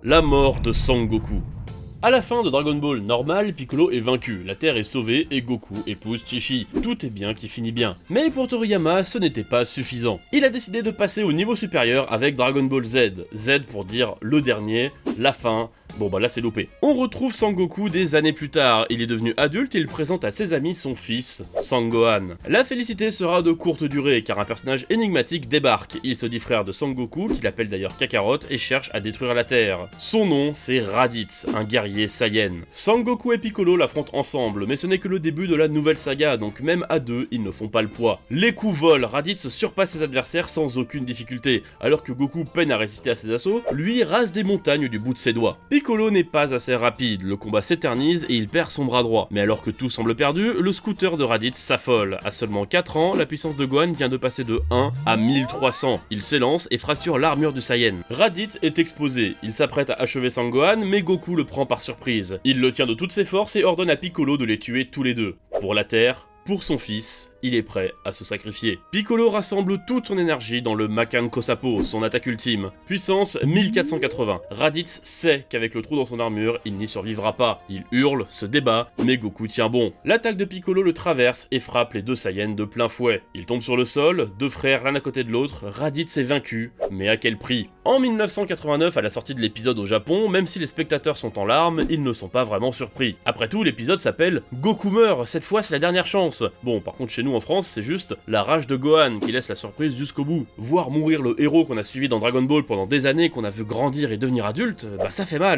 La mort de Sangoku. À la fin de Dragon Ball normal, Piccolo est vaincu, la Terre est sauvée et Goku épouse Chi-Chi. Tout est bien qui finit bien. Mais pour Toriyama, ce n'était pas suffisant. Il a décidé de passer au niveau supérieur avec Dragon Ball Z. Z pour dire le dernier, la fin. Bon bah là c'est loupé. On retrouve Sangoku des années plus tard, il est devenu adulte et il présente à ses amis son fils, Sangohan. La félicité sera de courte durée car un personnage énigmatique débarque, il se dit frère de Sangoku, qu'il appelle d'ailleurs Kakarot et cherche à détruire la Terre. Son nom c'est Raditz, un guerrier Saiyan. Sangoku et Piccolo l'affrontent ensemble, mais ce n'est que le début de la nouvelle saga, donc même à deux, ils ne font pas le poids. Les coups volent, Raditz surpasse ses adversaires sans aucune difficulté, alors que Goku peine à résister à ses assauts, lui rase des montagnes du bout de ses doigts. Piccolo n'est pas assez rapide, le combat s'éternise et il perd son bras droit. Mais alors que tout semble perdu, le scooter de Raditz s'affole. À seulement 4 ans, la puissance de Gohan vient de passer de 1 à 1300. Il s'élance et fracture l'armure du Saiyan. Raditz est exposé, il s'apprête à achever Sangohan, mais Goku le prend par surprise. Il le tient de toutes ses forces et ordonne à Piccolo de les tuer tous les deux. Pour la Terre, pour son fils, il est prêt à se sacrifier. Piccolo rassemble toute son énergie dans le Makan Kosapo, son attaque ultime. Puissance 1480. Raditz sait qu'avec le trou dans son armure, il n'y survivra pas. Il hurle, se débat, mais Goku tient bon. L'attaque de Piccolo le traverse et frappe les deux Saiyans de plein fouet. Ils tombent sur le sol, deux frères l'un à côté de l'autre, Raditz est vaincu, mais à quel prix? En 1989, à la sortie de l'épisode au Japon, même si les spectateurs sont en larmes, ils ne sont pas vraiment surpris. Après tout, l'épisode s'appelle Goku meurt, cette fois c'est la dernière chance. Bon, par contre chez nous en France, c'est juste la rage de Gohan qui laisse la surprise jusqu'au bout. Voir mourir le héros qu'on a suivi dans Dragon Ball pendant des années, qu'on a vu grandir et devenir adulte, bah ça fait mal.